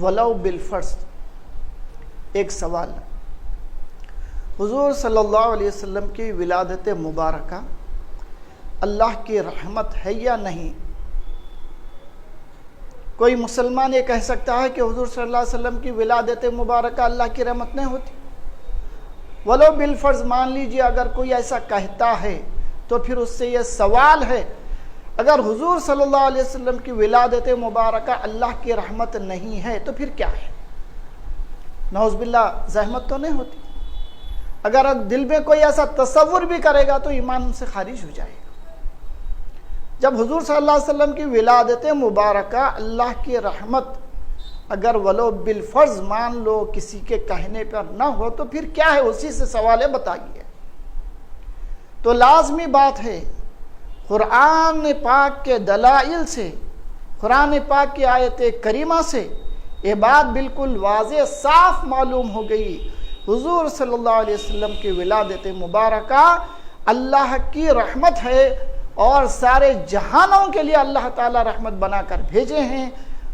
ولو بالفرض. ایک سوال، حضور صلی اللہ علیہ وسلم کی ولادت مبارکہ اللہ کی رحمت ہے یا نہیں؟ کوئی مسلمان یہ کہہ سکتا ہے کہ حضور صلی اللہ علیہ وسلم کی ولادت مبارکہ اللہ کی رحمت نہیں ہوتی؟ ولو بالفرض مان لیجیے اگر کوئی ایسا کہتا ہے تو پھر اس سے یہ سوال ہے، اگر حضور صلی اللہ علیہ وسلم کی ولادت مبارکہ اللہ کی رحمت نہیں ہے تو پھر کیا ہے؟ نعوذ باللہ زحمت تو نہیں ہوتی؟ اگر دل میں کوئی ایسا تصور بھی کرے گا تو ایمان سے خارج ہو جائے گا. جب حضور صلی اللہ علیہ وسلم کی ولادت مبارکہ اللہ کی رحمت اگر ولو بالفرض مان لو کسی کے کہنے پر نہ ہو تو پھر کیا ہے؟ اسی سے سوال ہے، بتائیے. تو لازمی بات ہے، قرآن پاک کے دلائل سے، قرآن پاک کی آیت کریمہ سے یہ بات بالکل واضح صاف معلوم ہو گئی. حضور صلی اللہ علیہ وسلم کی ولادت مبارکہ اللہ کی رحمت ہے اور سارے جہانوں کے لیے اللہ تعالیٰ رحمت بنا کر بھیجے ہیں.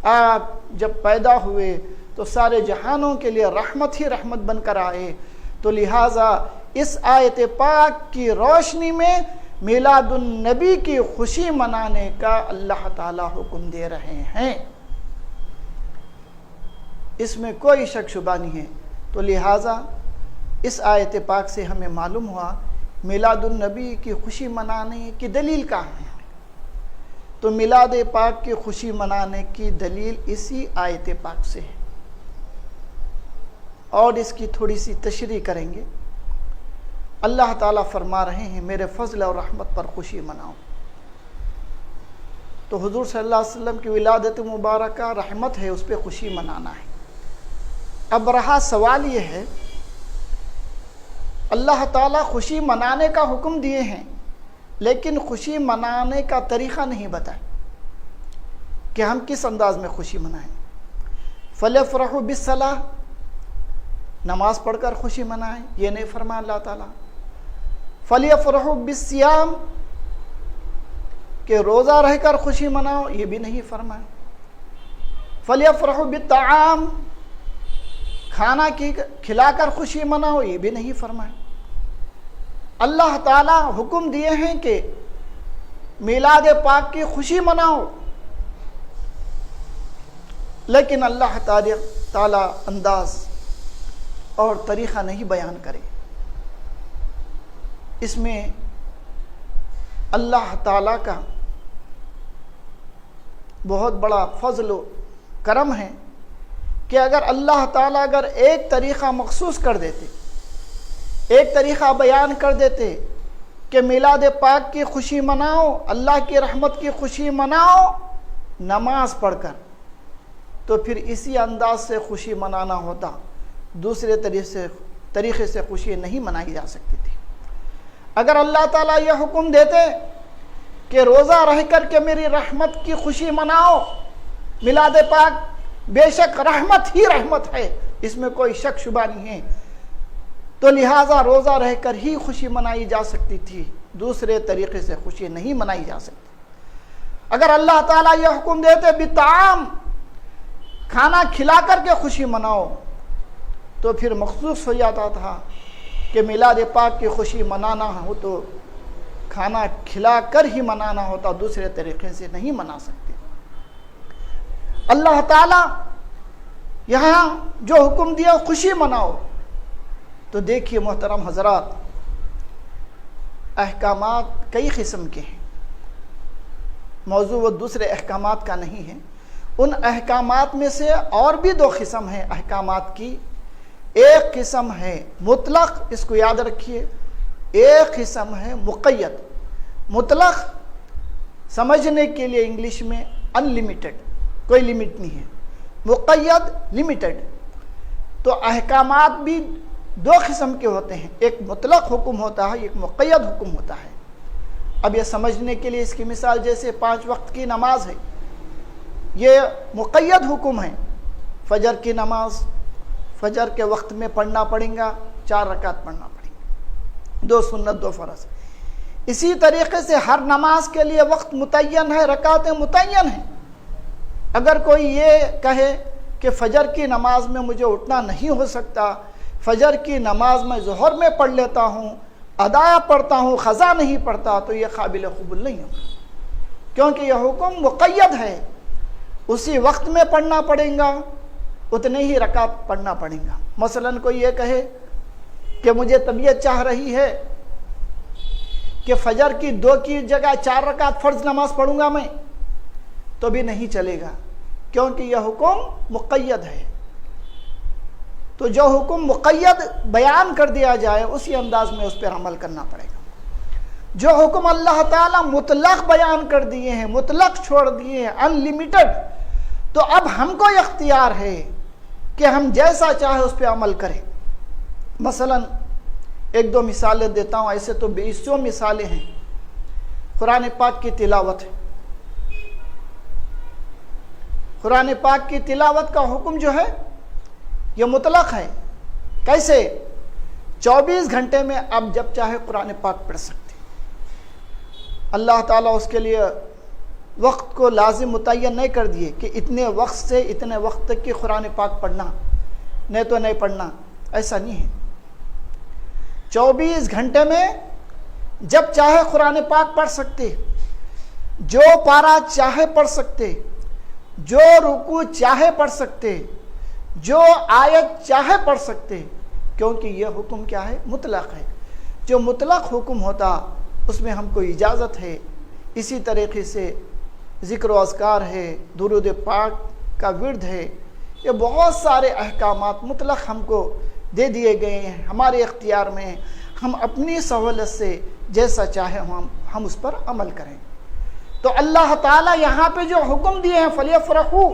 آپ جب پیدا ہوئے تو سارے جہانوں کے لیے رحمت ہی رحمت بن کر آئے. تو لہٰذا اس آیت پاک کی روشنی میں میلاد النبی کی خوشی منانے کا اللہ تعالیٰ حکم دے رہے ہیں، اس میں کوئی شک شبہ نہیں ہے. تو لہٰذا اس آیت پاک سے ہمیں معلوم ہوا میلاد النبی کی خوشی منانے کی دلیل کہاں ہے. تو میلاد پاک کی خوشی منانے کی دلیل اسی آیت پاک سے ہے، اور اس کی تھوڑی سی تشریح کریں گے. اللہ تعالیٰ فرما رہے ہیں میرے فضل اور رحمت پر خوشی مناؤ. تو حضور صلی اللہ علیہ وسلم کی ولادت مبارکہ رحمت ہے، اس پہ خوشی منانا ہے. اب رہا سوال یہ ہے، اللہ تعالیٰ خوشی منانے کا حکم دیے ہیں لیکن خوشی منانے کا طریقہ نہیں بتائے کہ ہم کس انداز میں خوشی منائیں. فَلْيَفْرَحُوا بِالصَّلَاةِ، نماز پڑھ کر خوشی منائیں، یہ نہیں فرمایا اللہ تعالیٰ. فَلْيَفْرَحُوا بِالصِّيَامِ، کہ روزہ رہ کر خوشی مناؤ، یہ بھی نہیں فرمایا. فَلْيَفْرَحُوا بِالطَّعَامِ، کھانا کھلا کر خوشی مناؤ، یہ بھی نہیں فرمایا. اللہ تعالیٰ حکم دیے ہیں کہ میلاد پاک کی خوشی مناؤ، لیکن اللہ تعالیٰ انداز اور طریقہ نہیں بیان کرے. اس میں اللہ تعالیٰ کا بہت بڑا فضل و کرم ہے کہ اگر اللہ تعالیٰ اگر ایک طریقہ مخصوص کر دیتے، ایک طریقہ بیان کر دیتے کہ میلاد پاک کی خوشی مناؤ، اللہ کی رحمت کی خوشی مناؤ نماز پڑھ کر، تو پھر اسی انداز سے خوشی منانا ہوتا، دوسرے طریقے سے خوشی نہیں منائی جا سکتی تھی. اگر اللہ تعالیٰ یہ حکم دیتے کہ روزہ رہ کر کے میری رحمت کی خوشی مناؤ، میلاد پاک بے شک رحمت ہی رحمت ہے، اس میں کوئی شک شبہ نہیں ہے، تو لہٰذا روزہ رہ کر ہی خوشی منائی جا سکتی تھی، دوسرے طریقے سے خوشی نہیں منائی جا سکتی. اگر اللہ تعالیٰ یہ حکم دیتے بالطعام، کھانا کھلا کر کے خوشی مناؤ، تو پھر مخصوص ہو جاتا تھا کہ میلاد پاک کی خوشی منانا ہو تو کھانا کھلا کر ہی منانا ہوتا، دوسرے طریقے سے نہیں منا سکتے. اللہ تعالیٰ یہاں جو حکم دیا خوشی مناؤ، تو دیکھیے محترم حضرات، احکامات کئی قسم کے ہیں، موضوع وہ دوسرے احکامات کا نہیں ہے. ان احکامات میں سے اور بھی دو قسم ہیں احکامات کی. ایک قسم ہے مطلق، اس کو یاد رکھیے، ایک قسم ہے مقید. مطلق سمجھنے کے لیے انگلش میں ان لمیٹڈ، کوئی لمٹ نہیں ہے. مقید لمیٹڈ. تو احکامات بھی دو قسم کے ہوتے ہیں، ایک مطلق حکم ہوتا ہے، ایک مقید حکم ہوتا ہے. اب یہ سمجھنے کے لیے اس کی مثال جیسے 5 وقت کی نماز ہے، یہ مقید حکم ہے. فجر کی نماز فجر کے وقت میں پڑھنا پڑیں گا، 4 رکعت پڑھنا پڑیں گا، 2 سنت 2 فرض. اسی طریقے سے ہر نماز کے لیے وقت متعین ہے، رکعتیں متعین ہیں. اگر کوئی یہ کہے کہ فجر کی نماز میں مجھے اٹھنا نہیں ہو سکتا، فجر کی نماز میں ظہر میں پڑھ لیتا ہوں، ادا پڑھتا ہوں، قضا نہیں پڑھتا، تو یہ قابل قبول نہیں ہوگا، کیونکہ یہ حکم مقید ہے، اسی وقت میں پڑھنا پڑے گا، اتنے ہی رکعت پڑھنا پڑے گا۔ مثلا کوئی یہ کہے کہ مجھے طبیعت چاہ رہی ہے کہ فجر کی 2 کی جگہ 4 رکعت فرض نماز پڑھوں گا میں، تو بھی نہیں چلے گا، کیونکہ یہ حکم مقید ہے۔ تو جو حکم مقید بیان کر دیا جائے اسی انداز میں اس پر عمل کرنا پڑے گا۔ جو حکم اللہ تعالیٰ مطلق بیان کر دیے ہیں، مطلق چھوڑ دیے ہیں، ان لمیٹڈ، تو اب ہم کو اختیار ہے کہ ہم جیسا چاہے اس پہ عمل کریں۔ مثلا 1-2 مثالیں دیتا ہوں، ایسے تو 20 مثالیں ہیں۔ قرآن پاک کی تلاوت ہے، قرآن پاک کی تلاوت کا حکم جو ہے یہ مطلق ہے۔ کیسے؟ 24 گھنٹے میں آپ جب چاہے قرآن پاک پڑھ سکتے ہیں۔ اللہ تعالیٰ اس کے لیے وقت کو لازم متعین نہیں کر دیے کہ اتنے وقت سے اتنے وقت تک کی قرآن پاک پڑھنا، نہیں تو نہیں پڑھنا، ایسا نہیں ہے۔ 24 گھنٹے میں جب چاہے قرآن پاک پڑھ سکتے، جو پارہ چاہے پڑھ سکتے، جو رکوع چاہے پڑھ سکتے، جو آیت چاہے پڑھ سکتے، کیونکہ یہ حکم کیا ہے؟ مطلق ہے۔ جو مطلق حکم ہوتا اس میں ہم کو اجازت ہے۔ اسی طریقے سے ذکر و اذکار ہے، درود پاک کا ورد ہے، یہ بہت سارے احکامات مطلق ہم کو دے دیے گئے ہیں، ہمارے اختیار میں، ہم اپنی سہولت سے جیسا چاہے ہم اس پر عمل کریں۔ تو اللہ تعالیٰ یہاں پہ جو حکم دیے ہیں فَلْيَفْرَحُوا،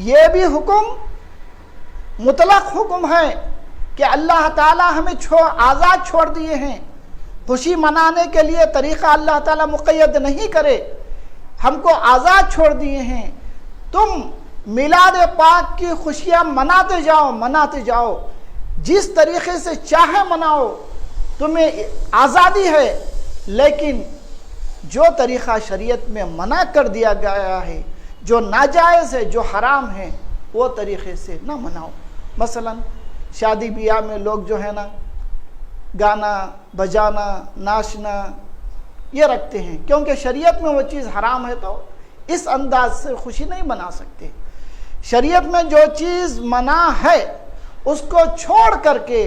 یہ بھی حکم مطلق حکم ہے کہ اللہ تعالیٰ ہمیں آزاد چھوڑ دیے ہیں۔ خوشی منانے کے لیے طریقہ اللہ تعالیٰ مقید نہیں کرے، ہم کو آزاد چھوڑ دیے ہیں۔ تم میلاد پاک کی خوشیاں مناتے جاؤ، جس طریقے سے چاہے مناؤ، تمہیں آزادی ہے، لیکن جو طریقہ شریعت میں منع کر دیا گیا ہے، جو ناجائز ہے، جو حرام ہے، وہ طریقے سے نہ مناؤ۔ مثلا شادی بیاہ میں لوگ جو ہے نا گانا بجانا ناچنا یہ رکھتے ہیں، کیونکہ شریعت میں وہ چیز حرام ہے، تو اس انداز سے خوشی نہیں منا سکتے۔ شریعت میں جو چیز منع ہے اس کو چھوڑ کر کے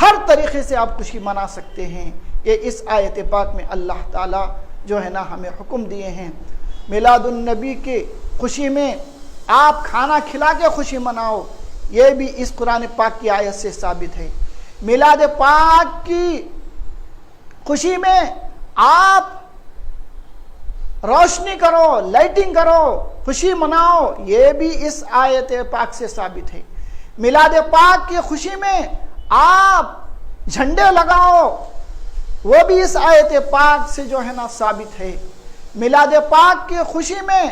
ہر طریقے سے آپ خوشی منا سکتے ہیں۔ یہ اس آیت پاک میں اللہ تعالیٰ جو ہے نا ہمیں حکم دیے ہیں۔ میلاد النبی کی خوشی میں آپ کھانا کھلا کے خوشی مناؤ، یہ بھی اس قرآن پاک کی آیت سے ثابت ہے۔ میلاد پاک کی خوشی میں آپ روشنی کرو، لائٹنگ کرو، خوشی مناؤ، یہ بھی اس آیت پاک سے ثابت ہے۔ میلاد پاک کی خوشی میں آپ جھنڈے لگاؤ، وہ بھی اس آیت پاک سے جو ہے نا ثابت ہے۔ میلاد پاک کی خوشی میں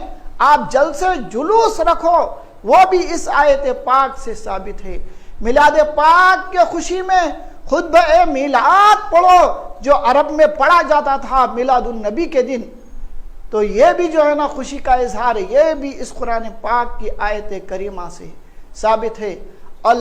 آپ جلسے جلوس رکھو، وہ بھی اس آیت پاک سے ثابت ہے۔ میلاد پاک کی خوشی میں خطبہ میلاد پڑھو، جو عرب میں پڑھا جاتا تھا میلاد النبی کے دن، تو یہ بھی جو ہے نا خوشی کا اظہار ہے، یہ بھی اس قرآن پاک کی آیت کریمہ سے ثابت ہے۔